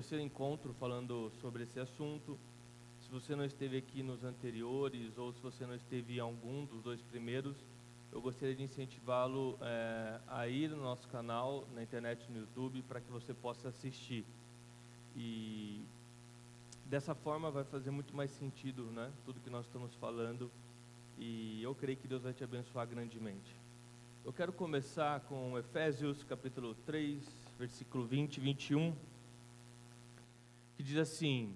terceiro encontro falando sobre esse assunto. Se você não esteve aqui nos anteriores, ou se você não esteve em algum dos dois primeiros, eu gostaria de incentivá-lo a ir no nosso canal, na internet, no YouTube, para que você possa assistir. E dessa forma vai fazer muito mais sentido, né, tudo que nós estamos falando, e eu creio que Deus vai te abençoar grandemente. Eu quero começar com Efésios capítulo 3, versículo 20 e 21, que diz assim: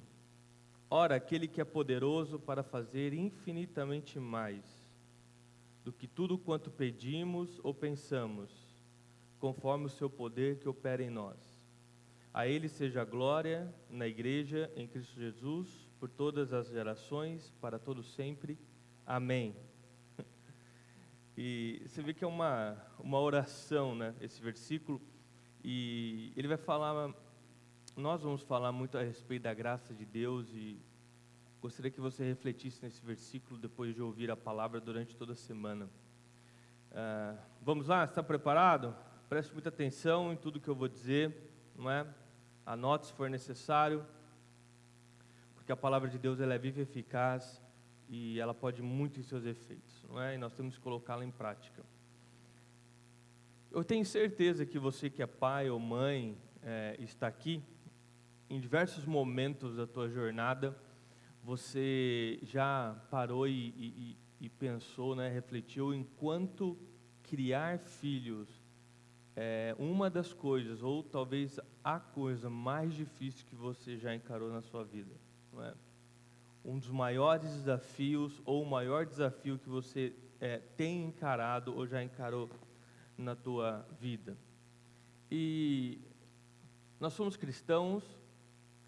Ora, aquele que é poderoso para fazer infinitamente mais do que tudo quanto pedimos ou pensamos, conforme o seu poder que opera em nós. A Ele seja a glória na Igreja, em Cristo Jesus, por todas as gerações, para todos sempre. Amém. E você vê que é uma oração, né, esse versículo, e ele vai falar, nós vamos falar muito a respeito da graça de Deus, e gostaria que você refletisse nesse versículo depois de ouvir a palavra durante toda a semana. Vamos lá, está preparado? Preste muita atenção em tudo que eu vou dizer, não é? Anote se for necessário, porque a palavra de Deus ela é viva e eficaz e ela pode muito em seus efeitos, não é? E nós temos que colocá-la em prática. Eu tenho certeza que você que é pai ou mãe está aqui, em diversos momentos da tua jornada, você já parou e pensou, né, refletiu em quanto criar filhos é uma das coisas, ou talvez a coisa mais difícil que você já encarou na sua vida, não é? Um dos maiores desafios, ou o maior desafio que você tem encarado ou já encarou na tua vida. E nós somos cristãos,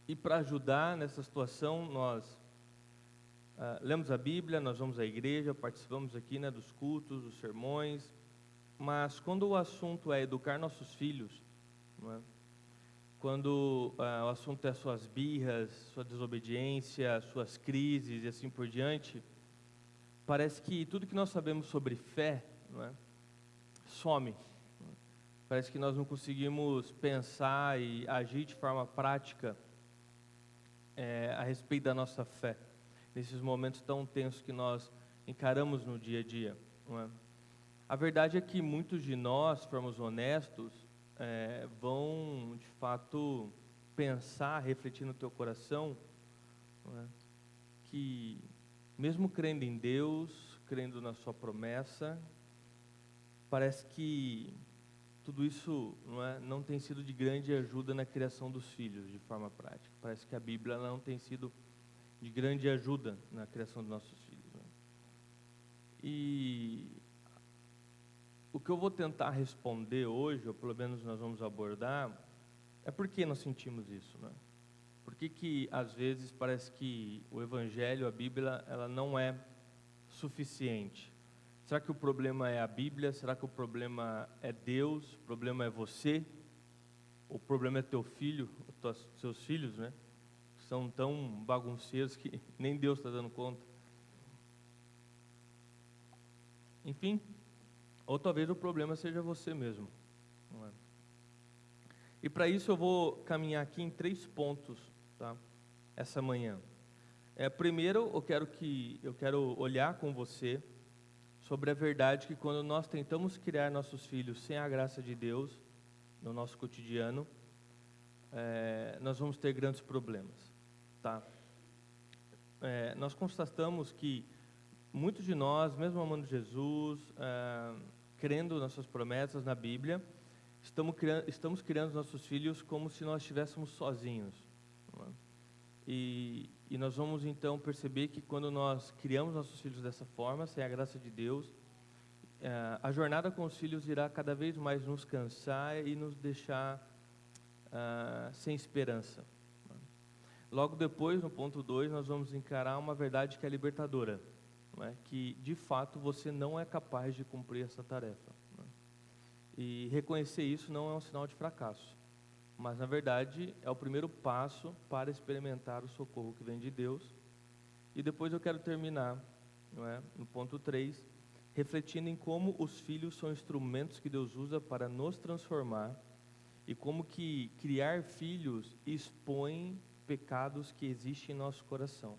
e para ajudar nessa situação, nós lemos a Bíblia, nós vamos à igreja, participamos aqui, né, dos cultos, dos sermões, mas quando o assunto é educar nossos filhos, não é? Quando o assunto é suas birras, sua desobediência, suas crises e assim por diante, parece que tudo que nós sabemos sobre fé, não é, some. Não é? Parece que nós não conseguimos pensar e agir de forma prática a respeito da nossa fé, nesses momentos tão tensos que nós encaramos no dia a dia, não é? A verdade é que muitos de nós, se formos honestos, vão de fato pensar, refletir no teu coração, não é, que mesmo crendo em Deus, crendo na sua promessa, parece que tudo isso não tem sido de grande ajuda na criação dos filhos de forma prática. Parece que a Bíblia ela não tem sido de grande ajuda na criação dos nossos filhos, né? E o que eu vou tentar responder hoje, ou pelo menos nós vamos abordar, é por que nós sentimos isso, né? Por que às vezes parece que o Evangelho, a Bíblia, ela não é suficiente? Será que o problema é a Bíblia? Será que o problema é Deus? O problema é você? O problema é teu filho, seus filhos, né? São tão bagunceiros que nem Deus está dando conta. Enfim, ou talvez o problema seja você mesmo, não é? E para isso eu vou caminhar aqui em 3 pontos, tá? Essa manhã. Primeiro, eu quero olhar com você sobre a verdade que quando nós tentamos criar nossos filhos sem a graça de Deus no nosso cotidiano, nós vamos ter grandes problemas, tá? Nós constatamos que muitos de nós, mesmo amando Jesus, crendo nas suas promessas na Bíblia, estamos criando nossos filhos como se nós estivéssemos sozinhos, não é? E nós vamos então perceber que quando nós criamos nossos filhos dessa forma, sem a graça de Deus, a jornada com os filhos irá cada vez mais nos cansar e nos deixar sem esperança. Logo depois, no ponto 2, nós vamos encarar uma verdade que é libertadora, não é? Que de fato você não é capaz de cumprir essa tarefa, não é? E reconhecer isso não é um sinal de fracasso, mas na verdade é o primeiro passo para experimentar o socorro que vem de Deus. E depois eu quero terminar, não é, no ponto 3, refletindo em como os filhos são instrumentos que Deus usa para nos transformar E como que criar filhos expõe pecados que existem em nosso coração,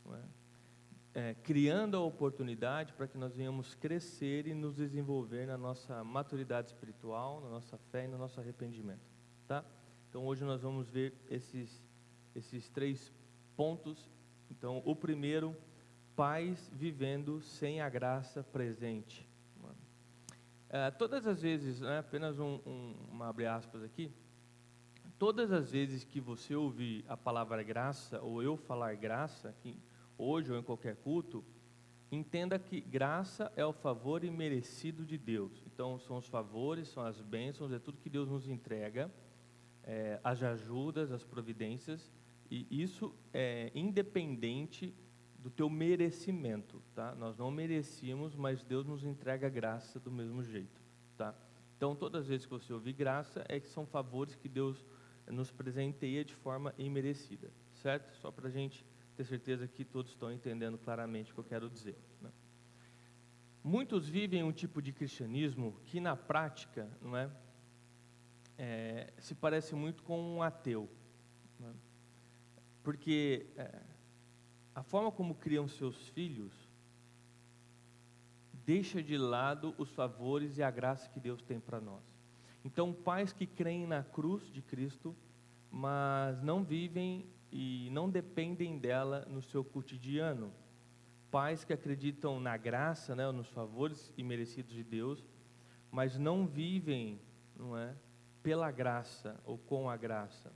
não é? Criando a oportunidade para que nós venhamos crescer e nos desenvolver na nossa maturidade espiritual, na nossa fé e no nosso arrependimento, tá? Então hoje nós vamos ver esses 3 pontos. Então o primeiro, pais vivendo sem a graça presente. Todas as vezes, né, apenas uma abre aspas aqui, todas as vezes que você ouvir a palavra graça, ou eu falar graça, aqui, hoje ou em qualquer culto, entenda que graça é o favor imerecido de Deus. Então são os favores, são as bênçãos, é tudo que Deus nos entrega, as ajudas, as providências, e isso é independente do teu merecimento, tá? Nós não merecíamos, mas Deus nos entrega graça do mesmo jeito, tá? Então, todas as vezes que você ouvir graça, é que são favores que Deus nos presenteia de forma imerecida, certo? Só para a gente ter certeza que todos estão entendendo claramente o que eu quero dizer, né? Muitos vivem um tipo de cristianismo que, na prática, não é, se parece muito com um ateu, né? Porque a forma como criam seus filhos deixa de lado os favores e a graça que Deus tem para nós. Então, pais que creem na cruz de Cristo, mas não vivem e não dependem dela no seu cotidiano. Pais que acreditam na graça, né, nos favores imerecidos de Deus, mas não vivem, não é, pela graça ou com a graça.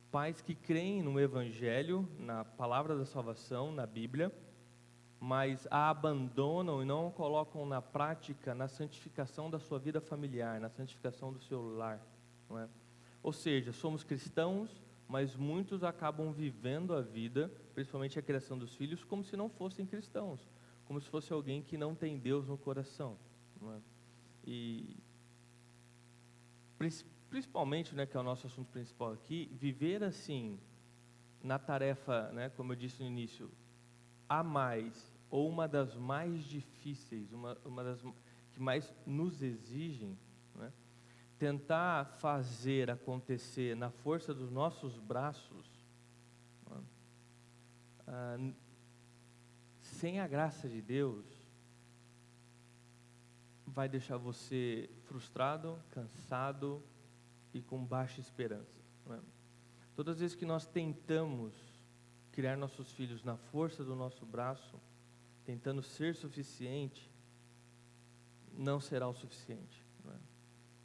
Pais que creem no Evangelho, na palavra da salvação, na Bíblia, mas a abandonam e não a colocam na prática, na santificação da sua vida familiar, na santificação do seu lar, não é? Ou seja, somos cristãos, mas muitos acabam vivendo a vida, principalmente a criação dos filhos, como se não fossem cristãos, como se fosse alguém que não tem Deus no coração, não é? E principalmente, né, que é o nosso assunto principal aqui, viver assim, na tarefa, né, como eu disse no início, a mais, ou uma das mais difíceis, uma das que mais nos exigem, né, tentar fazer acontecer na força dos nossos braços, né, sem a graça de Deus, vai deixar você frustrado, cansado e com baixa esperança, né? Todas as vezes que nós tentamos criar nossos filhos na força do nosso braço, tentando ser suficiente, não será o suficiente, não é?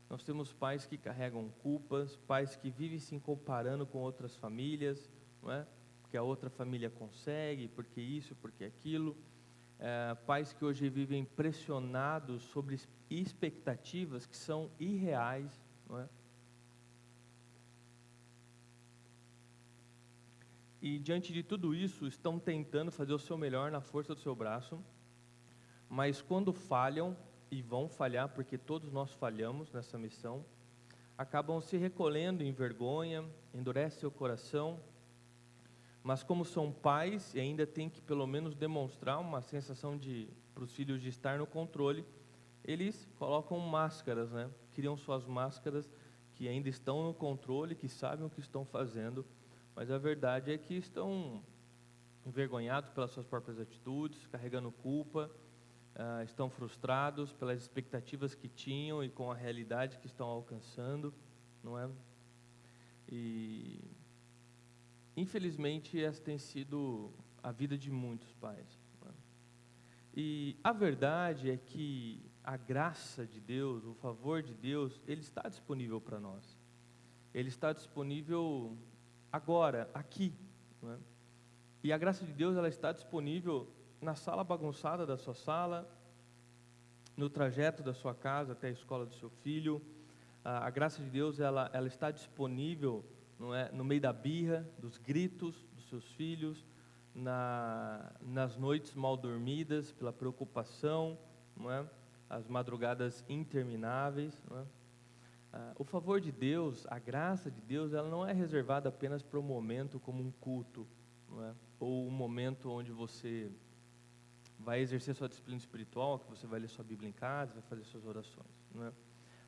Nós temos pais que carregam culpas, pais que vivem se comparando com outras famílias, não é? Porque a outra família consegue, porque isso, porque aquilo. Pais que hoje vivem pressionados sobre expectativas que são irreais, não é? E diante de tudo isso, estão tentando fazer o seu melhor na força do seu braço, mas quando falham, e vão falhar, porque todos nós falhamos nessa missão, acabam se recolhendo em vergonha, endurece o coração, mas como são pais e ainda tem que pelo menos demonstrar uma sensação para os filhos de estar no controle, eles colocam máscaras, né? Criam suas máscaras que ainda estão no controle, que sabem o que estão fazendo, mas a verdade é que estão envergonhados pelas suas próprias atitudes, carregando culpa, estão frustrados pelas expectativas que tinham e com a realidade que estão alcançando, não é? E infelizmente essa tem sido a vida de muitos pais, não é? E a verdade é que a graça de Deus, o favor de Deus, ele está disponível para nós. Ele está disponível agora, aqui, não é? E a graça de Deus, ela está disponível na sala bagunçada da sua sala, no trajeto da sua casa até a escola do seu filho. A graça de Deus, ela está disponível, não é, no meio da birra, dos gritos dos seus filhos, nas noites mal dormidas pela preocupação, não é? As madrugadas intermináveis, não é? O favor de Deus, a graça de Deus, ela não é reservada apenas para um momento como um culto, não é? Ou um momento onde você vai exercer sua disciplina espiritual, que você vai ler sua Bíblia em casa, vai fazer suas orações, não é?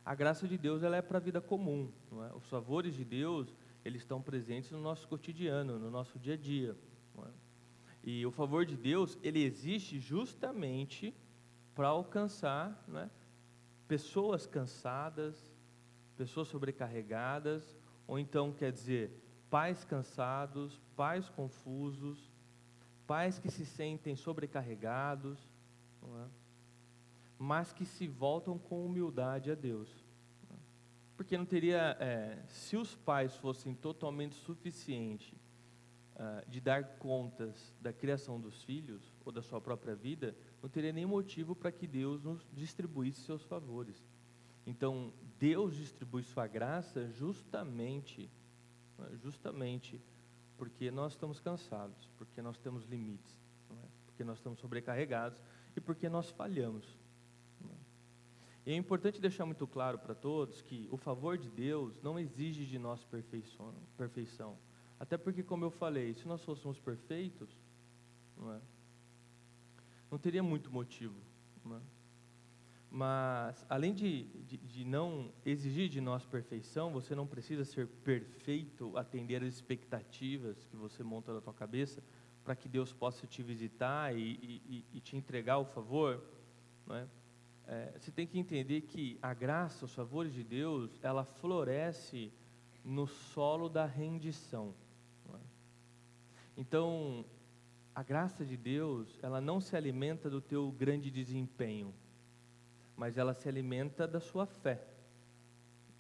A graça de Deus, ela é para a vida comum, não é? Os favores de Deus, eles estão presentes no nosso cotidiano, no nosso dia a dia, não é? E o favor de Deus, ele existe justamente para alcançar, não é, pessoas cansadas, pessoas sobrecarregadas, ou então, quer dizer, pais cansados, pais confusos, pais que se sentem sobrecarregados, não é? Mas que se voltam com humildade a Deus. Porque não teria, se os pais fossem totalmente suficientes de dar contas da criação dos filhos, ou da sua própria vida, não teria nem motivo para que Deus nos distribuísse seus favores. Então, Deus distribui sua graça justamente porque nós estamos cansados, porque nós temos limites, não é? Porque nós estamos sobrecarregados e porque nós falhamos. Não é? E é importante deixar muito claro para todos que o favor de Deus não exige de nós perfeição. Até porque, como eu falei, se nós fôssemos perfeitos, não teria muito motivo, não é? Mas, além de não exigir de nós perfeição, você não precisa ser perfeito, atender às expectativas que você monta na tua cabeça, para que Deus possa te visitar e te entregar o favor, não é? Você tem que entender que a graça, os favores de Deus, ela floresce no solo da rendição, não é? Então, a graça de Deus, ela não se alimenta do teu grande desempenho, mas ela se alimenta da sua fé,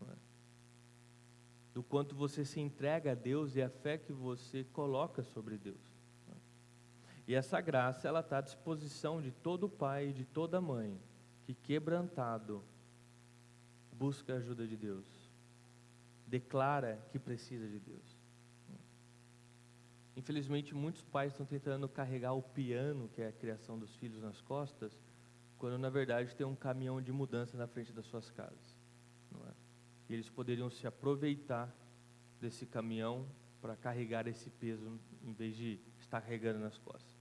não é? Do quanto você se entrega a Deus e a fé que você coloca sobre Deus, não é? E essa graça, ela está à disposição de todo pai e de toda mãe, que quebrantado, busca a ajuda de Deus, declara que precisa de Deus. Infelizmente, muitos pais estão tentando carregar o piano, que é a criação dos filhos, nas costas, quando na verdade tem um caminhão de mudança na frente das suas casas, não é? E eles poderiam se aproveitar desse caminhão para carregar esse peso, em vez de estar carregando nas costas,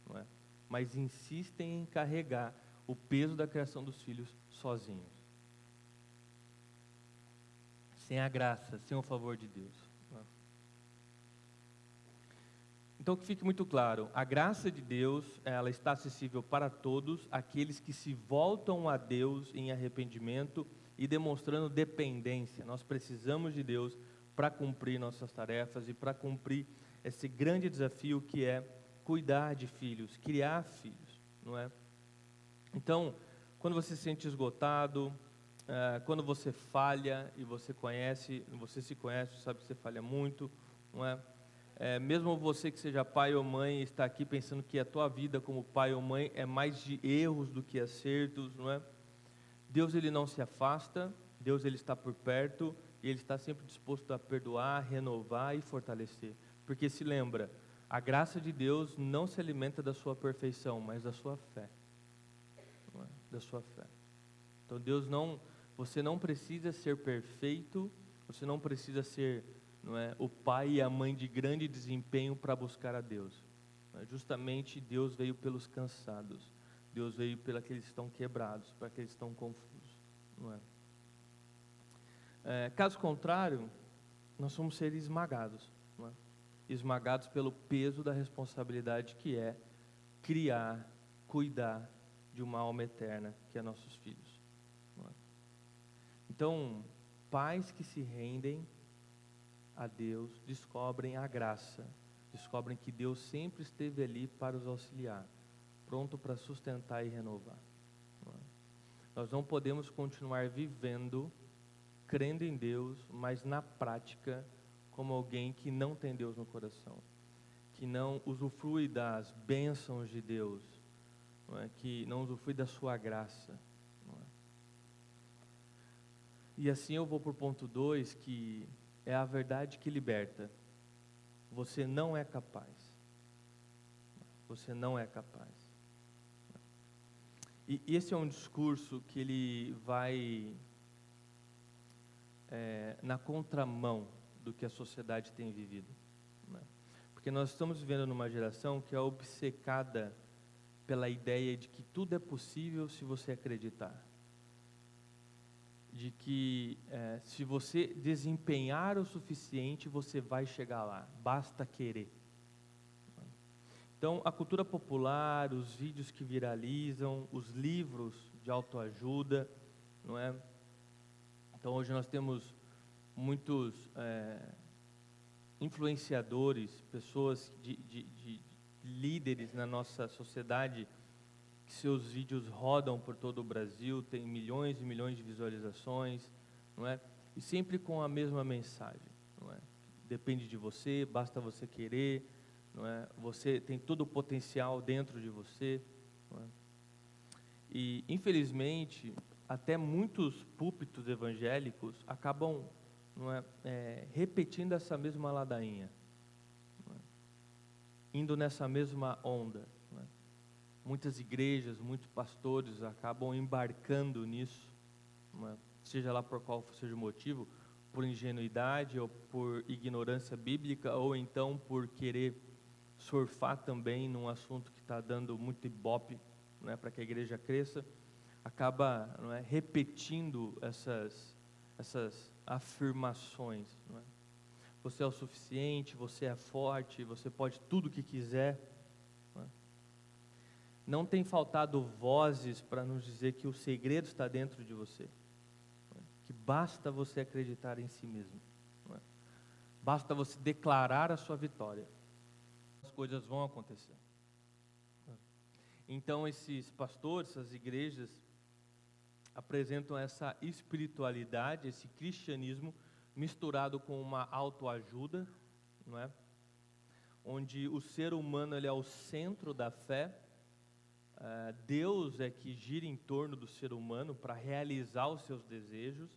não é? Mas insistem em carregar o peso da criação dos filhos sozinhos, sem a graça, sem o favor de Deus, não é? Então, que fique muito claro, a graça de Deus, ela está acessível para todos, aqueles que se voltam a Deus em arrependimento e demonstrando dependência. Nós precisamos de Deus para cumprir nossas tarefas e para cumprir esse grande desafio que é cuidar de filhos, criar filhos, não é? Então, quando você se sente esgotado, quando você falha e você se conhece, sabe que você falha muito, não é? Mesmo você que seja pai ou mãe, está aqui pensando que a tua vida como pai ou mãe é mais de erros do que acertos, não é? Deus, ele não se afasta, Deus, ele está por perto e ele está sempre disposto a perdoar, renovar e fortalecer. Porque se lembra, a graça de Deus não se alimenta da sua perfeição, mas da sua fé, não é? Da sua fé. Então você não precisa ser perfeito, você não precisa ser, não é, o pai e a mãe de grande desempenho para buscar a Deus, não é? Justamente Deus veio pelos cansados, Deus veio pelos que estão quebrados, para aqueles que estão confusos, não é? Caso contrário, nós somos seres esmagados, não é? Esmagados pelo peso da responsabilidade que é criar, cuidar de uma alma eterna, que é nossos filhos, não é? Então, pais que se rendem a Deus, descobrem a graça, descobrem que Deus sempre esteve ali para os auxiliar, pronto para sustentar e renovar, não é? Nós não podemos continuar vivendo, crendo em Deus, mas na prática, como alguém que não tem Deus no coração, que não usufrui das bênçãos de Deus, não é? Que não usufrui da sua graça, não é? E assim eu vou para o ponto 2, que é a verdade que liberta. Você não é capaz. Você não é capaz. E esse é um discurso que ele vai na contramão do que a sociedade tem vivido, né? Porque nós estamos vivendo numa geração que é obcecada pela ideia de que tudo é possível se você acreditar. de que se você desempenhar o suficiente, você vai chegar lá, basta querer. Então, a cultura popular, os vídeos que viralizam, os livros de autoajuda, não é? Então, hoje nós temos muitos influenciadores, pessoas de líderes na nossa sociedade, que seus vídeos rodam por todo o Brasil, tem milhões e milhões de visualizações, não é? E sempre com a mesma mensagem, não é? Depende de você, basta você querer, não é? Você tem todo o potencial dentro de você, não é? E, infelizmente, até muitos púlpitos evangélicos acabam, não é, repetindo essa mesma ladainha, não é? Indo nessa mesma onda, não é? Muitas igrejas, muitos pastores acabam embarcando nisso, não é? Seja lá por qual seja o motivo, por ingenuidade ou por ignorância bíblica, ou então por querer surfar também num assunto que está dando muito ibope, não é, para que a igreja cresça, acaba, não é, repetindo essas afirmações, não é? Você é o suficiente, você é forte, você pode tudo o que quiser, não é? Não tem faltado vozes para nos dizer que o segredo está dentro de você, não é? Que basta você acreditar em si mesmo, não é? Basta você declarar a sua vitória, as coisas vão acontecer. Então esses pastores, essas igrejas apresentam essa espiritualidade, esse cristianismo misturado com uma autoajuda, não é? Onde o ser humano ele é o centro da fé, Deus é que gira em torno do ser humano para realizar os seus desejos,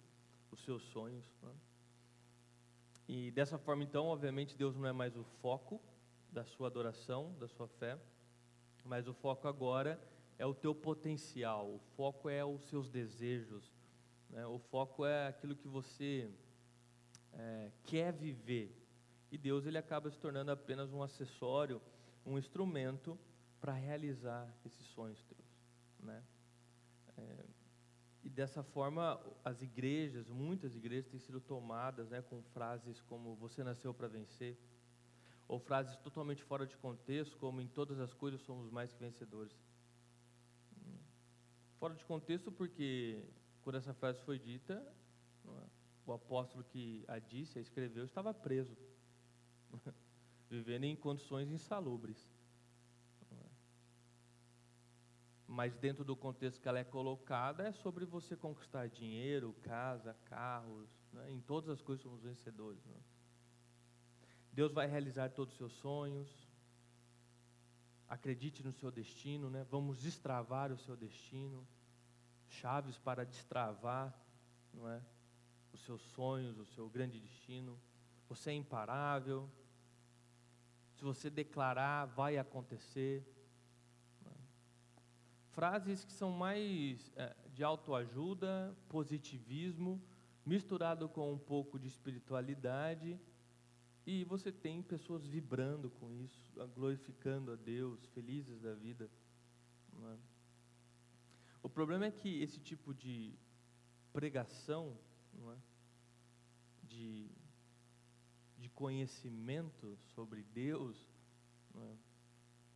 os seus sonhos, não é? E dessa forma então, obviamente, Deus não é mais o foco da sua adoração, da sua fé, mas o foco agora é o teu potencial, o foco é os seus desejos, né? O foco é aquilo que você quer viver. E Deus ele acaba se tornando apenas um acessório, um instrumento para realizar esses sonhos teus, né? E dessa forma as igrejas, muitas igrejas têm sido tomadas, né, com frases como você nasceu para vencer, ou frases totalmente fora de contexto, como em todas as coisas somos mais que vencedores. Fora de contexto porque quando essa frase foi dita, não é, o apóstolo que a disse, a escreveu, estava preso, vivendo em condições insalubres. Não é? Mas dentro do contexto que ela é colocada, é sobre você conquistar dinheiro, casa, carros, né? Em todas as coisas somos vencedores, não é? Deus vai realizar todos os seus sonhos. Acredite no seu destino, né? Vamos destravar o seu destino. Chaves para destravar, não é? Os seus sonhos, o seu grande destino. Você é imparável. Se você declarar, vai acontecer. Não é? Frases que são mais de autoajuda, positivismo, misturado com um pouco de espiritualidade. E você tem pessoas vibrando com isso, glorificando a Deus, felizes da vida, não é? O problema é que esse tipo de pregação, não é? de conhecimento sobre Deus, não é?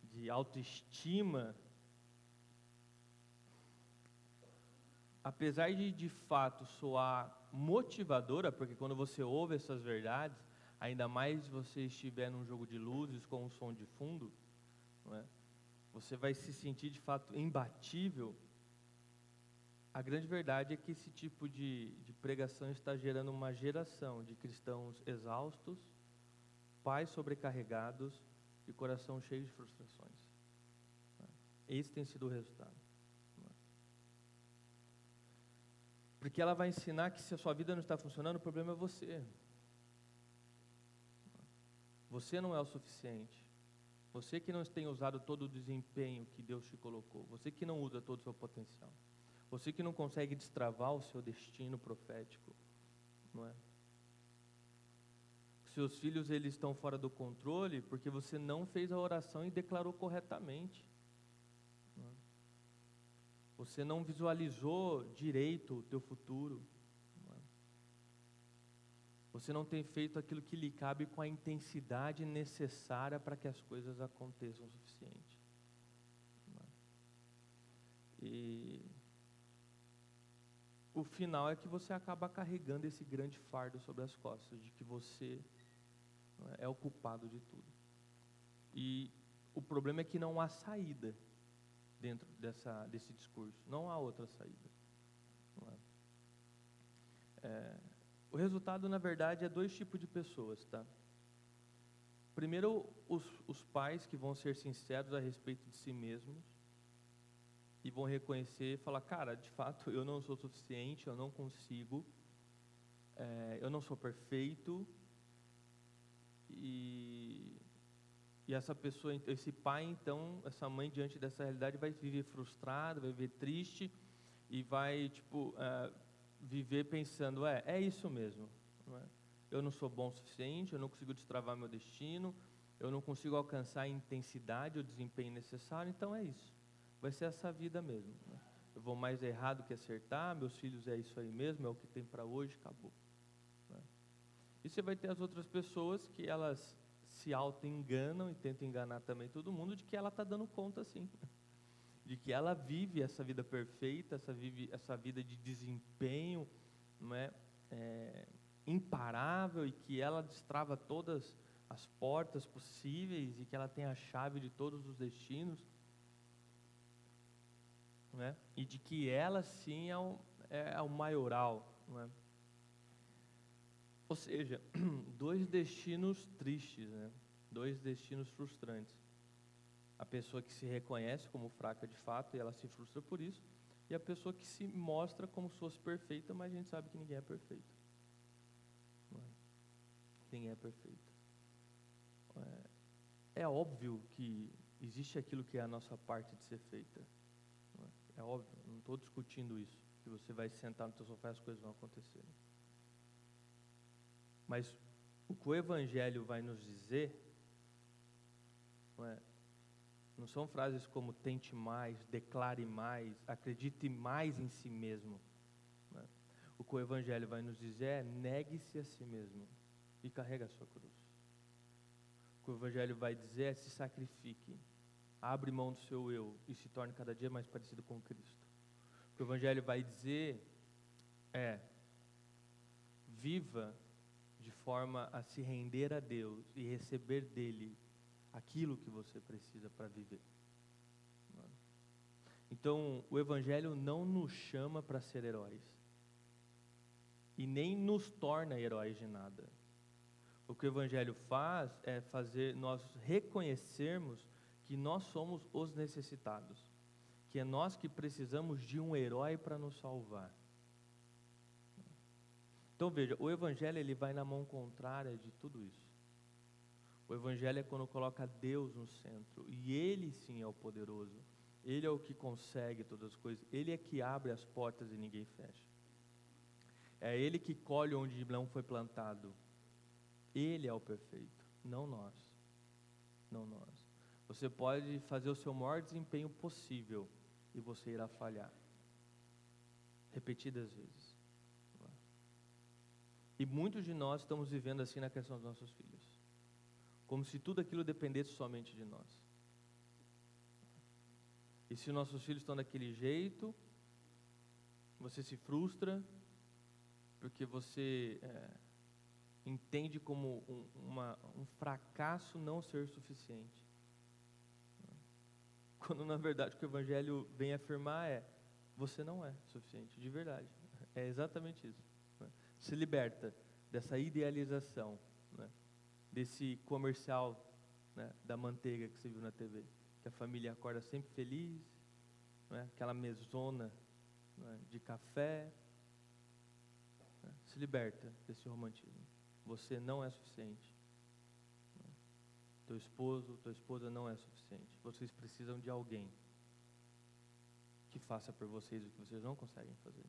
De autoestima, apesar de fato soar motivadora, porque quando você ouve essas verdades, ainda mais se você estiver num jogo de luzes com um som de fundo, não é? Você vai se sentir de fato imbatível. A grande verdade é que esse tipo de pregação está gerando uma geração de cristãos exaustos, pais sobrecarregados e coração cheio de frustrações. Não é? Esse tem sido o resultado. Não é? Porque ela vai ensinar que se a sua vida não está funcionando, o problema é você. Você não é o suficiente. Você que não tem usado todo o desempenho que Deus te colocou. Você que não usa todo o seu potencial. Você que não consegue destravar o seu destino profético. Não é? Seus filhos eles estão fora do controle porque você não fez a oração e declarou corretamente. Não é? Você não visualizou direito o teu futuro. Você não tem feito aquilo que lhe cabe com a intensidade necessária para que as coisas aconteçam o suficiente. E o final é que você acaba carregando esse grande fardo sobre as costas, de que você é o culpado de tudo. E o problema é que não há saída dentro desse discurso, não há outra saída. O resultado, na verdade, é dois tipos de pessoas, tá? Primeiro, os pais que vão ser sinceros a respeito de si mesmos e vão reconhecer e falar, cara, de fato, eu não sou suficiente, eu não consigo, eu não sou perfeito, e essa pessoa, esse pai, então, essa mãe, diante dessa realidade, vai viver frustrado, vai viver triste, e vai, viver pensando, é isso mesmo, não é? Eu não sou bom o suficiente, eu não consigo destravar meu destino, eu não consigo alcançar a intensidade, o desempenho necessário, então é isso, vai ser essa vida mesmo, né? Eu vou mais errado que acertar, meus filhos é isso aí mesmo, é o que tem para hoje, acabou, né? E você vai ter as outras pessoas que elas se auto-enganam e tentam enganar também todo mundo de que ela está dando conta sim, de que ela vive essa vida perfeita, essa vida de desempenho, não é? Imparável, e que ela destrava todas as portas possíveis e que ela tem a chave de todos os destinos, não é? E de que ela sim é o maioral, não é? Ou seja, dois destinos tristes, né? Dois destinos frustrantes. A pessoa que se reconhece como fraca de fato e ela se frustra por isso, e a pessoa que se mostra como se fosse perfeita, mas a gente sabe que ninguém é perfeito. Ninguém é perfeito. É óbvio que existe aquilo que é a nossa parte de ser feita. É óbvio, não estou discutindo isso, que você vai sentar no seu sofá e as coisas vão acontecer. Mas o que o Evangelho vai nos dizer não são frases como tente mais, declare mais, acredite mais em si mesmo. O que o Evangelho vai nos dizer é negue-se a si mesmo e carregue a sua cruz. O que o Evangelho vai dizer é se sacrifique, abre mão do seu eu e se torne cada dia mais parecido com Cristo. O que o Evangelho vai dizer é viva de forma a se render a Deus e receber dele aquilo que você precisa para viver. Então, o Evangelho não nos chama para ser heróis e nem nos torna heróis de nada. O que o Evangelho faz é fazer nós reconhecermos que nós somos os necessitados, que é nós que precisamos de um herói para nos salvar. Então veja, o Evangelho ele vai na mão contrária de tudo isso. O Evangelho é quando coloca Deus no centro, e Ele sim é o poderoso, Ele é o que consegue todas as coisas, Ele é que abre as portas e ninguém fecha. É Ele que colhe onde não foi plantado. Ele é o perfeito, não nós. Não nós. Você pode fazer o seu maior desempenho possível e você irá falhar. Repetidas vezes. E muitos de nós estamos vivendo assim na questão dos nossos filhos. Como se tudo aquilo dependesse somente de nós. E se nossos filhos estão daquele jeito, você se frustra, porque você entende como um fracasso não ser suficiente. Quando na verdade o que o Evangelho vem afirmar é, você não é suficiente, de verdade. É exatamente isso. Se liberta dessa idealização, né? Desse comercial, né, da manteiga que você viu na TV, que a família acorda sempre feliz, né, aquela mesona, né, de café, né? Se liberta desse romantismo. Você não é suficiente. Teu esposo, tua esposa não é suficiente. Vocês precisam de alguém que faça por vocês o que vocês não conseguem fazer.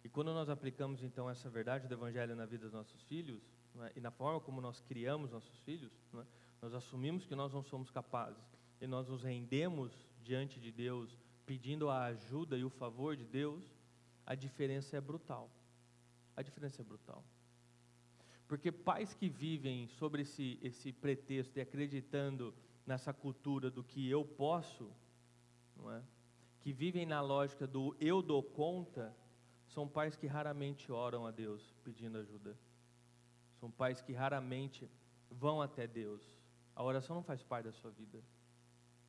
E quando nós aplicamos então essa verdade do Evangelho na vida dos nossos filhos, e na forma como nós criamos nossos filhos, nós assumimos que nós não somos capazes e nós nos rendemos diante de Deus, pedindo a ajuda e o favor de Deus, a diferença é brutal. a diferença é brutal. Porque pais que vivem sobre esse pretexto e acreditando nessa cultura do que eu posso, não é? Que vivem na lógica do eu dou conta, são pais que raramente oram a Deus pedindo ajuda. São pais que raramente vão até Deus. A oração não faz parte da sua vida.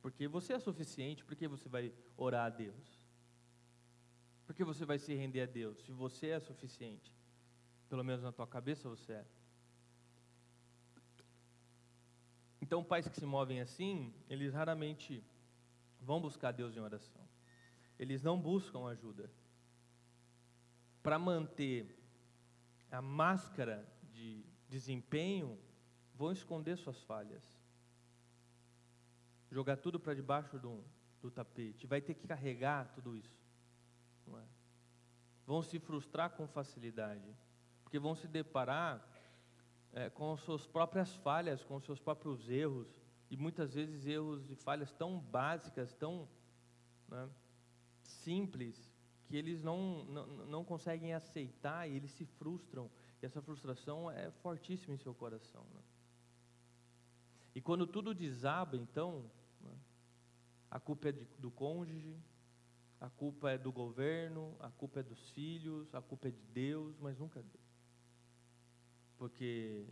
Porque você é suficiente, por que você vai orar a Deus? Por que você vai se render a Deus? Se você é suficiente, pelo menos na tua cabeça você é. Então, pais que se movem assim, eles raramente vão buscar Deus em oração. Eles não buscam ajuda. Para manter a máscara de desempenho, vão esconder suas falhas. Jogar tudo para debaixo do tapete. Vai ter que carregar tudo isso. Não é? Vão se frustrar com facilidade. Porque vão se deparar com as suas próprias falhas, com os seus próprios erros, e muitas vezes erros e falhas tão básicas, tão, né, simples, que eles não conseguem aceitar e eles se frustram, e essa frustração é fortíssima em seu coração. Né? E quando tudo desaba, então, né, a culpa é do cônjuge, a culpa é do governo, a culpa é dos filhos, a culpa é de Deus, mas nunca Deus. Porque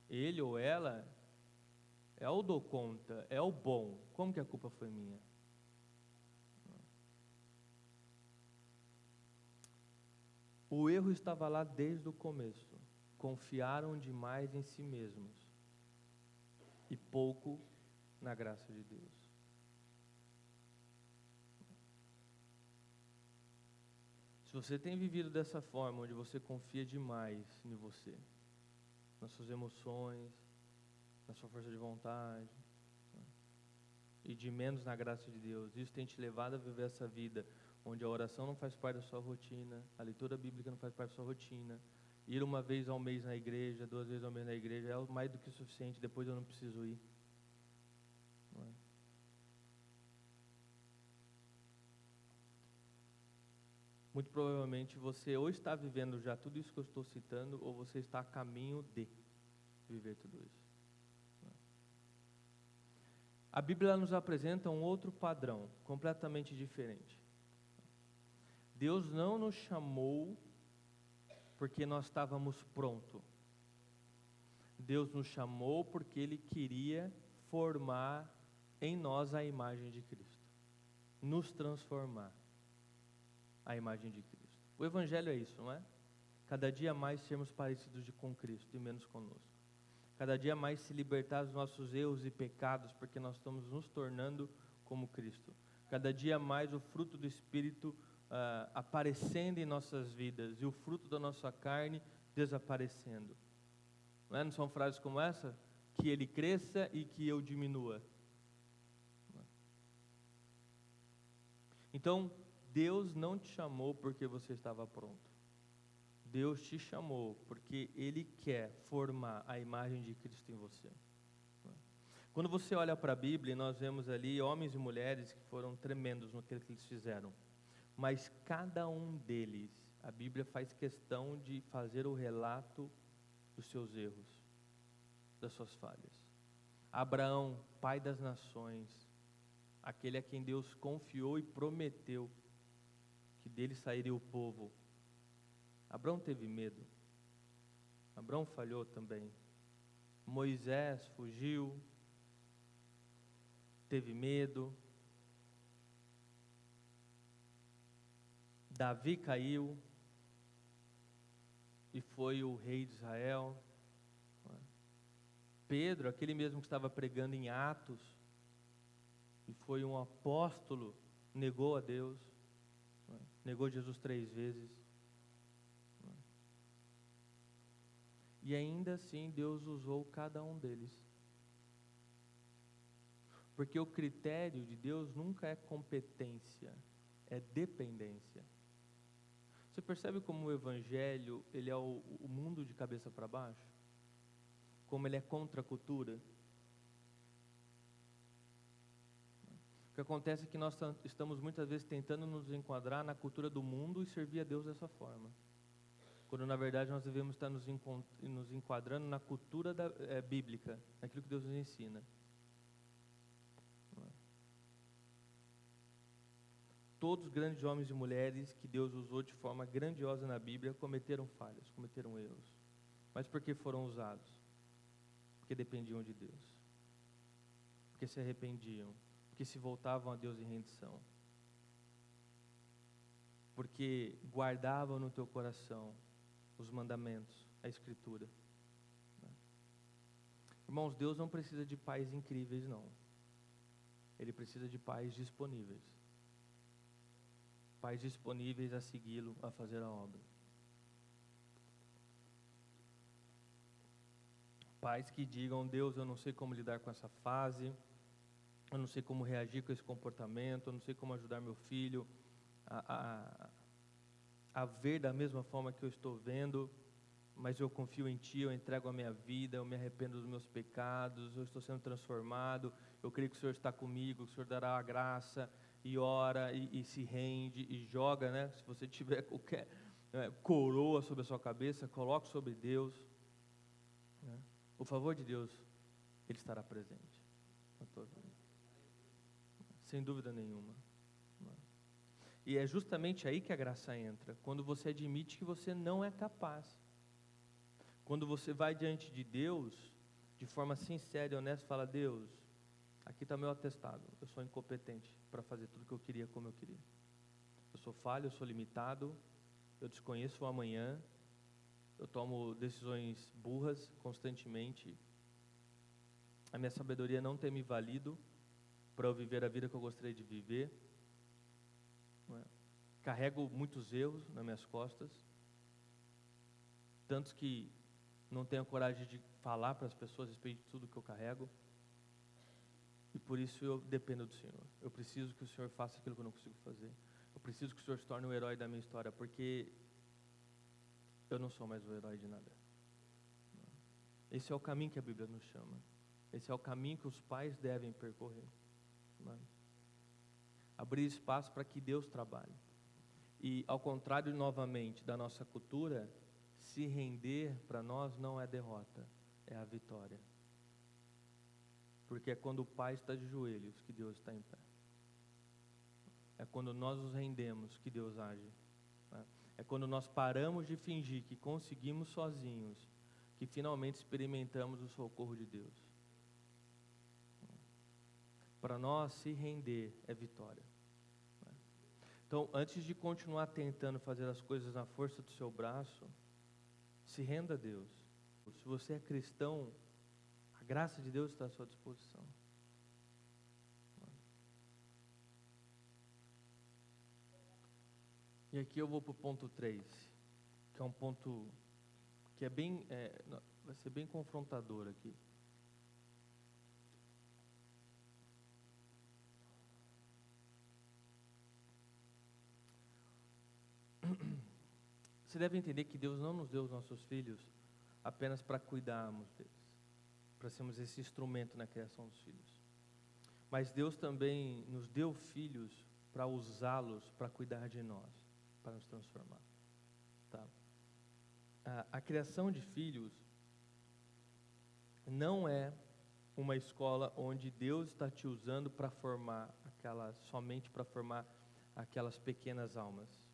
ele ou ela é o dou conta, é o bom. Como que a culpa foi minha? O erro estava lá desde o começo. Confiaram demais em si mesmos e pouco na graça de Deus. Se você tem vivido dessa forma, onde você confia demais em você, nas suas emoções, na sua força de vontade, e de menos na graça de Deus, isso tem te levado a viver essa vida onde a oração não faz parte da sua rotina, a leitura bíblica não faz parte da sua rotina, ir uma vez ao mês na igreja, 2 vezes ao mês na igreja é mais do que suficiente, depois eu não preciso ir. Não é? Muito provavelmente você ou está vivendo já tudo isso que eu estou citando, ou você está a caminho de viver tudo isso. A Bíblia nos apresenta um outro padrão, completamente diferente. Deus não nos chamou porque nós estávamos prontos. Deus nos chamou porque Ele queria formar em nós a imagem de Cristo. Nos transformar a imagem de Cristo. O Evangelho é isso, não é? Cada dia mais sermos parecidos com Cristo e menos conosco. Cada dia mais se libertar dos nossos erros e pecados, porque nós estamos nos tornando como Cristo. Cada dia mais o fruto do Espírito aparecendo em nossas vidas e o fruto da nossa carne desaparecendo. Não são frases como essa? Que Ele cresça e que eu diminua. Então, Deus não te chamou porque você estava pronto. Deus te chamou porque Ele quer formar a imagem de Cristo em você. Quando você olha para a Bíblia, nós vemos ali homens e mulheres que foram tremendos no que eles fizeram. Mas cada um deles, a Bíblia faz questão de fazer o relato dos seus erros, das suas falhas. Abraão, pai das nações, aquele a quem Deus confiou e prometeu que dele sairia o povo. Abraão teve medo. Abraão falhou também. Moisés fugiu, teve medo. Davi caiu e foi o rei de Israel. Pedro, aquele mesmo que estava pregando em Atos e foi um apóstolo, negou a Deus, negou Jesus 3 vezes. E ainda assim Deus usou cada um deles. Porque o critério de Deus nunca é competência, é dependência. Você percebe como o Evangelho, ele é o mundo de cabeça para baixo? Como ele é contra a cultura? O que acontece é que nós estamos muitas vezes tentando nos enquadrar na cultura do mundo e servir a Deus dessa forma. quando na verdade nós devemos estar nos enquadrando na cultura bíblica, naquilo que Deus nos ensina. Todos os grandes homens e mulheres que Deus usou de forma grandiosa na Bíblia cometeram falhas, cometeram erros. Mas por que foram usados? Porque dependiam de Deus, porque se arrependiam, porque se voltavam a Deus em rendição, porque guardavam no teu coração os mandamentos, a Escritura. Irmãos, Deus não precisa de pais incríveis, não. Ele precisa de pais disponíveis. Pais disponíveis a segui-lo, a fazer a obra. Pais que digam: Deus, eu não sei como lidar com essa fase, eu não sei como reagir com esse comportamento, eu não sei como ajudar meu filho a ver da mesma forma que eu estou vendo, mas eu confio em Ti, eu entrego a minha vida, eu me arrependo dos meus pecados, eu estou sendo transformado, eu creio que o Senhor está comigo, que o Senhor dará a graça, e ora, e se rende, e joga, né? Se você tiver qualquer coroa sobre a sua cabeça, coloque sobre Deus, né? O favor de Deus, Ele estará presente na tua vida, sem dúvida nenhuma. E é justamente aí que a graça entra, quando você admite que você não é capaz. Quando você vai diante de Deus, de forma sincera e honesta, fala: Deus, aqui está meu atestado, eu sou incompetente para fazer tudo que eu queria como eu queria. Eu sou falho, eu sou limitado, eu desconheço o amanhã, eu tomo decisões burras constantemente, a minha sabedoria não tem me valido para eu viver a vida que eu gostaria de viver. Carrego muitos erros nas minhas costas, tantos que não tenho coragem de falar para as pessoas a respeito de tudo que eu carrego, e por isso eu dependo do Senhor. Eu preciso que o Senhor faça aquilo que eu não consigo fazer. Eu preciso que o Senhor se torne o herói da minha história, porque eu não sou mais o herói de nada. Esse é o caminho que a Bíblia nos chama. Esse é o caminho que os pais devem percorrer. Abrir espaço para que Deus trabalhe. E ao contrário, novamente, da nossa cultura, se render para nós não é derrota, é a vitória. Porque é quando o pai está de joelhos que Deus está em pé. É quando nós nos rendemos que Deus age. É quando nós paramos de fingir que conseguimos sozinhos, que finalmente experimentamos o socorro de Deus. Para nós, se render é vitória. Então, antes de continuar tentando fazer as coisas na força do seu braço, se renda a Deus. Se você é cristão, a graça de Deus está à sua disposição. E aqui eu vou para o ponto 3, que é um ponto que é bem, vai ser bem confrontador aqui. Você deve entender que Deus não nos deu os nossos filhos apenas para cuidarmos deles, para sermos esse instrumento na criação dos filhos. Mas Deus também nos deu filhos para usá-los para cuidar de nós, para nos transformar. Tá? A criação de filhos não é uma escola onde Deus está te usando para formar somente para formar aquelas pequenas almas.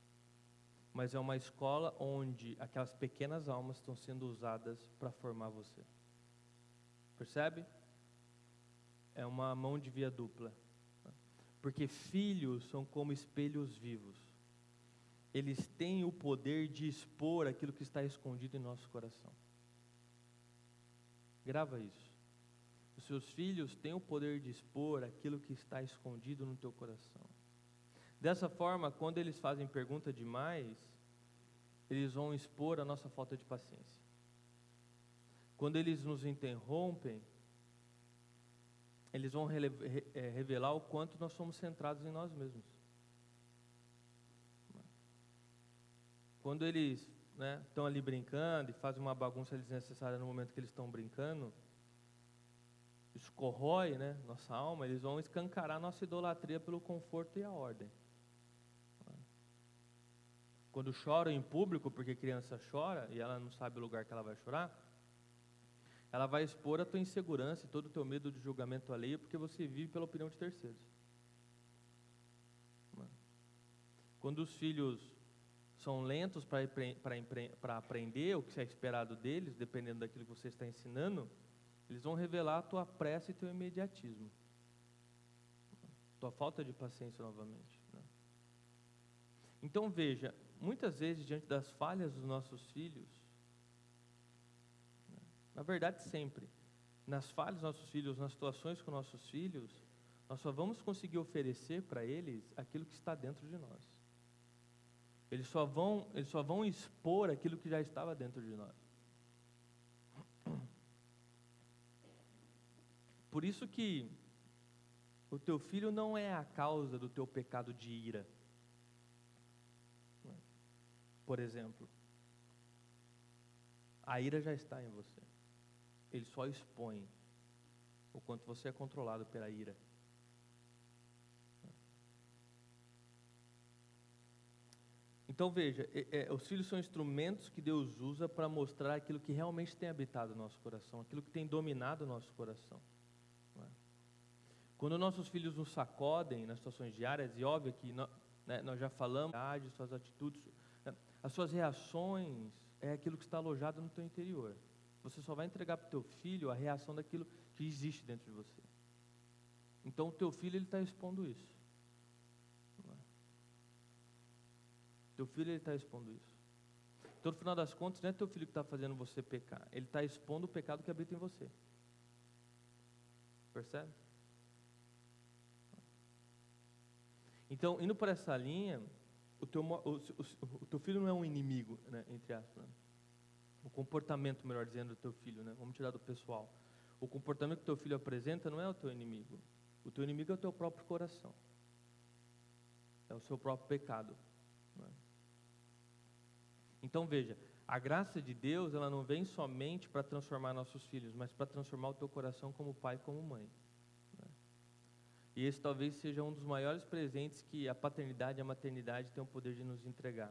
Mas é uma escola onde aquelas pequenas almas estão sendo usadas para formar você. Percebe? É uma mão de via dupla. Porque filhos são como espelhos vivos. Eles têm o poder de expor aquilo que está escondido em nosso coração. Grava isso. Os seus filhos têm o poder de expor aquilo que está escondido no teu coração. Dessa forma, quando eles fazem pergunta demais, eles vão expor a nossa falta de paciência. Quando eles nos interrompem, eles vão revelar o quanto nós somos centrados em nós mesmos. Quando eles estão ali brincando e fazem uma bagunça desnecessária no momento que eles estão brincando, isso corrói nossa alma, eles vão escancarar nossa idolatria pelo conforto e a ordem. quando choram em público, porque criança chora e ela não sabe o lugar que ela vai chorar, ela vai expor a tua insegurança e todo o teu medo de julgamento alheio, porque você vive pela opinião de terceiros. Quando os filhos são lentos para aprender o que é esperado deles, dependendo daquilo que você está ensinando, eles vão revelar a tua pressa e teu imediatismo, tua falta de paciência novamente, né? Então veja, muitas vezes diante das falhas dos nossos filhos, né, na verdade sempre, nas falhas dos nossos filhos, nas situações com nossos filhos, nós só vamos conseguir oferecer para eles aquilo que está dentro de nós. Eles só vão expor aquilo que já estava dentro de nós. Por isso que o teu filho não é a causa do teu pecado de ira. Por exemplo, a ira já está em você. Ele só expõe o quanto você é controlado pela ira. Então veja, os filhos são instrumentos que Deus usa para mostrar aquilo que realmente tem habitado no nosso coração, aquilo que tem dominado o nosso coração, não é? Quando nossos filhos nos sacodem nas situações diárias, e óbvio que nós já falamos, suas atitudes, né, as suas reações é aquilo que está alojado no teu interior. Você só vai entregar para o teu filho a reação daquilo que existe dentro de você. Então o teu filho ele está expondo isso. Teu filho ele está expondo isso. Então, no final das contas, não é teu filho que está fazendo você pecar. Ele está expondo o pecado que habita em você. Percebe? Então, indo por essa linha, o teu filho não é um inimigo, né, entre aspas, né? O comportamento, melhor dizendo, do teu filho, né? Vamos tirar do pessoal. O comportamento que teu filho apresenta não é o teu inimigo. O teu inimigo é o teu próprio coração. É o seu próprio pecado. Então veja, a graça de Deus, ela não vem somente para transformar nossos filhos, mas para transformar o teu coração como pai e como mãe, né? E esse talvez seja um dos maiores presentes que a paternidade e a maternidade têm o poder de nos entregar.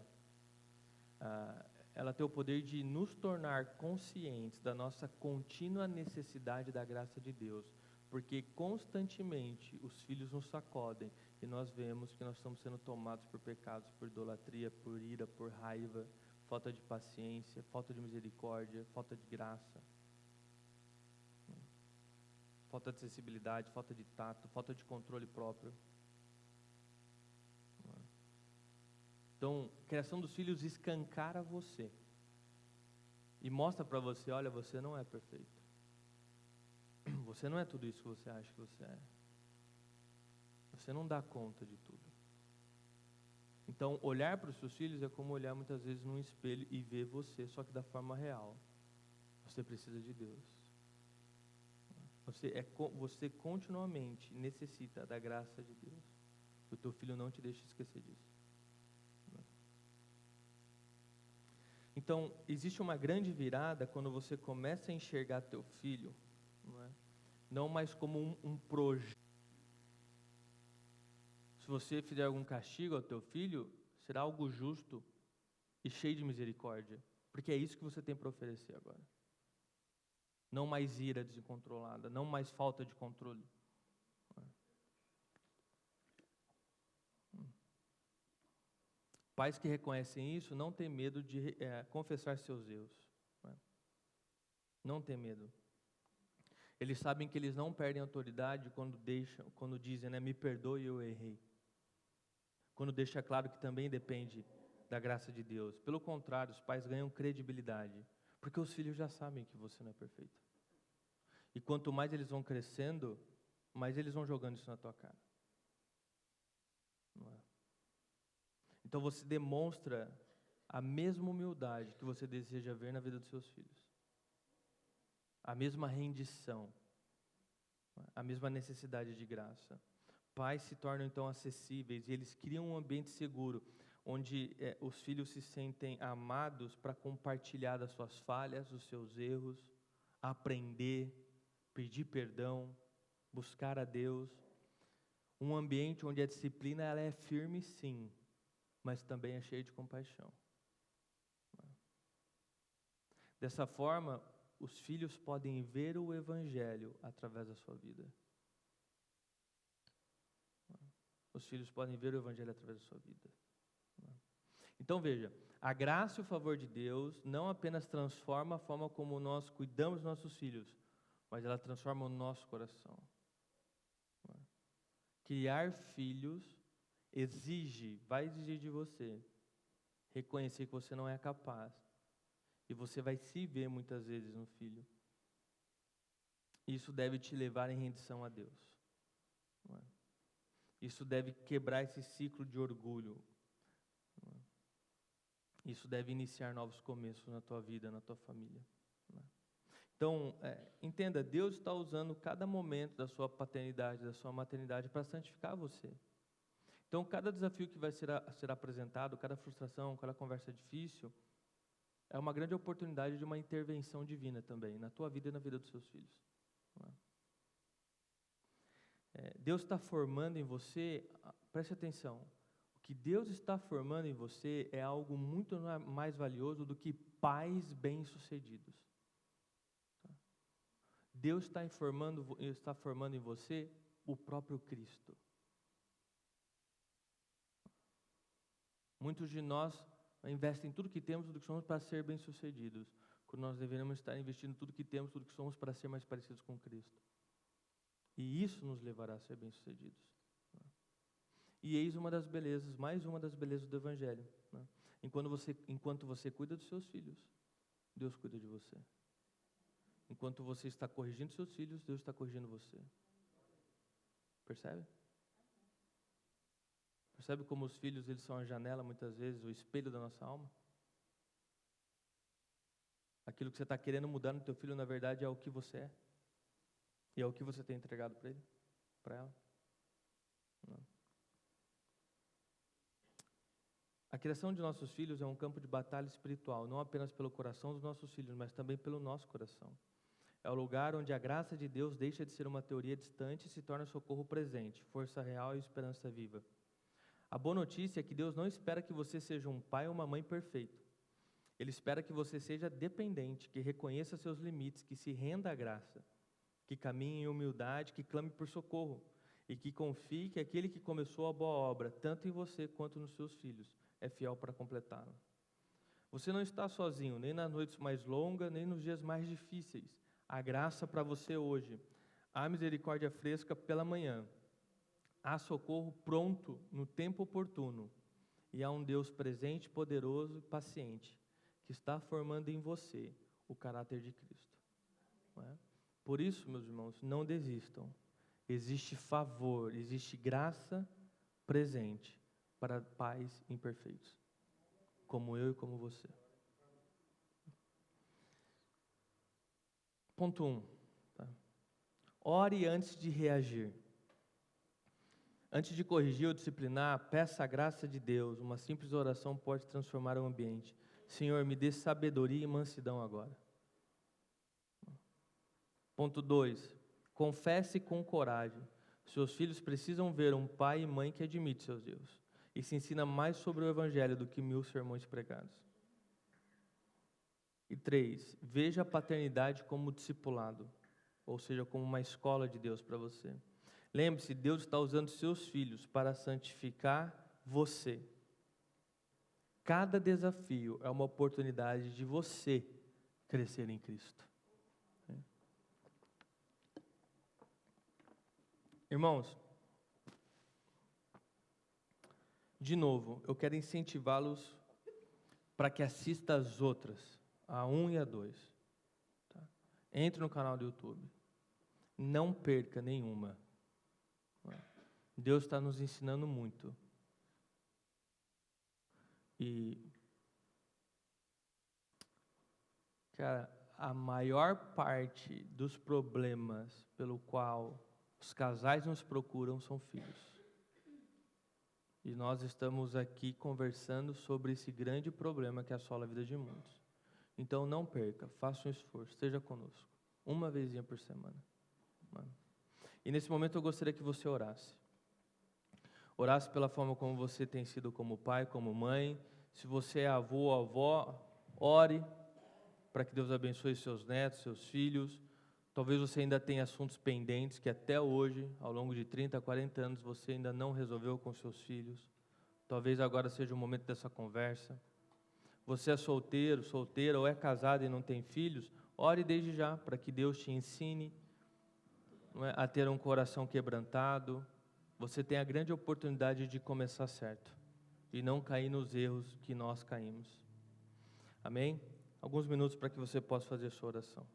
Ela tem o poder de nos tornar conscientes da nossa contínua necessidade da graça de Deus, porque constantemente os filhos nos sacodem e nós vemos que nós estamos sendo tomados por pecados, por idolatria, por ira, por raiva, falta de paciência, falta de misericórdia, falta de graça, falta de sensibilidade, falta de tato, falta de controle próprio. Então, a criação dos filhos escancara você e mostra para você, olha, você não é perfeito. Você não é tudo isso que você acha que você é. Você não dá conta de tudo. Então, olhar para os seus filhos é como olhar muitas vezes num espelho e ver você, só que da forma real. Você precisa de Deus. Você continuamente necessita da graça de Deus. O teu filho não te deixa esquecer disso. Então, existe uma grande virada quando você começa a enxergar teu filho, não mais como um projeto. Se você fizer algum castigo ao teu filho, será algo justo e cheio de misericórdia, porque é isso que você tem para oferecer agora. Não mais ira descontrolada, não mais falta de controle. Pais que reconhecem isso não têm medo de confessar seus erros. Não tem medo. Eles sabem que eles não perdem autoridade quando dizem, né, me perdoe, eu errei. Quando deixa claro que também depende da graça de Deus. Pelo contrário, os pais ganham credibilidade, porque os filhos já sabem que você não é perfeito. E quanto mais eles vão crescendo, mais eles vão jogando isso na tua cara. Não é? Então você demonstra a mesma humildade que você deseja ver na vida dos seus filhos. A mesma rendição, a mesma necessidade de graça. Pais se tornam então acessíveis e eles criam um ambiente seguro, onde os filhos se sentem amados para compartilhar das suas falhas, dos seus erros, aprender, pedir perdão, buscar a Deus. Um ambiente onde a disciplina ela é firme, sim, mas também é cheio de compaixão. Dessa forma, os filhos podem ver o Evangelho através da sua vida. Os filhos podem ver o Evangelho através da sua vida. Então veja, a graça e o favor de Deus não apenas transforma a forma como nós cuidamos dos nossos filhos, mas ela transforma o nosso coração. Criar filhos vai exigir de você reconhecer que você não é capaz. E você vai se ver muitas vezes no filho. Isso deve te levar em rendição a Deus. Isso deve quebrar esse ciclo de orgulho. Isso deve iniciar novos começos na tua vida, na tua família. Então, entenda, Deus está usando cada momento da sua paternidade, da sua maternidade para santificar você. Então, cada desafio que vai ser apresentado, cada frustração, cada conversa difícil, é uma grande oportunidade de uma intervenção divina também, na tua vida e na vida dos seus filhos. Deus está formando em você, preste atenção, o que Deus está formando em você é algo muito mais valioso do que pais bem-sucedidos. Deus está formando em você o próprio Cristo. Muitos de nós investem tudo que temos, tudo que somos para ser bem-sucedidos, quando nós deveríamos estar investindo tudo que temos, tudo que somos para ser mais parecidos com Cristo. E isso nos levará a ser bem-sucedidos. E eis uma das belezas, mais uma das belezas do Evangelho. Enquanto você cuida dos seus filhos, Deus cuida de você. Enquanto você está corrigindo seus filhos, Deus está corrigindo você. Percebe? Percebe como os filhos eles são a janela, muitas vezes, o espelho da nossa alma? Aquilo que você está querendo mudar no teu filho, na verdade, é o que você é. E é o que você tem entregado para ele, para ela. Não. A criação de nossos filhos é um campo de batalha espiritual, não apenas pelo coração dos nossos filhos, mas também pelo nosso coração. É o lugar onde a graça de Deus deixa de ser uma teoria distante e se torna socorro presente, força real e esperança viva. A boa notícia é que Deus não espera que você seja um pai ou uma mãe perfeito. Ele espera que você seja dependente, que reconheça seus limites, que se renda à graça, que caminhe em humildade, que clame por socorro e que confie que aquele que começou a boa obra, tanto em você quanto nos seus filhos, é fiel para completá-la. Você não está sozinho, nem nas noites mais longas, nem nos dias mais difíceis. Há graça para você hoje. Há misericórdia fresca pela manhã. Há socorro pronto no tempo oportuno. E há um Deus presente, poderoso e paciente, que está formando em você o caráter de Cristo. Não é? Por isso, meus irmãos, não desistam. Existe favor, existe graça presente para pais imperfeitos, como eu e como você. Ponto 1. Tá? Ore antes de reagir. Antes de corrigir ou disciplinar, peça a graça de Deus. Uma simples oração pode transformar o ambiente. Senhor, me dê sabedoria e mansidão agora. Ponto 2. Confesse com coragem. Seus filhos precisam ver um pai e mãe que admite seus erros e se ensina mais sobre o Evangelho do que 1000 sermões pregados. E 3. Veja a paternidade como discipulado, ou seja, como uma escola de Deus para você. Lembre-se, Deus está usando seus filhos para santificar você. Cada desafio é uma oportunidade de você crescer em Cristo. Irmãos, de novo, eu quero incentivá-los para que assista as outras, a 1 e a 2. Tá? Entre no canal do YouTube. Não perca nenhuma. Deus está nos ensinando muito. E, cara, a maior parte dos problemas pelo qual os casais nos procuram são filhos. E nós estamos aqui conversando sobre esse grande problema que assola a vida de muitos. Então não perca, faça um esforço, esteja conosco. Uma vezinha por semana. E nesse momento eu gostaria que você orasse. orasse pela forma como você tem sido como pai, como mãe. Se você é avô ou avó, ore para que Deus abençoe seus netos, seus filhos. Talvez você ainda tenha assuntos pendentes que até hoje, ao longo de 30, 40 anos, você ainda não resolveu com seus filhos. Talvez agora seja o momento dessa conversa. Você é solteiro, solteira ou é casado e não tem filhos, ore desde já para que Deus te ensine, não é, a ter um coração quebrantado. Você tem a grande oportunidade de começar certo e não cair nos erros que nós caímos. Amém? Alguns minutos para que você possa fazer sua oração.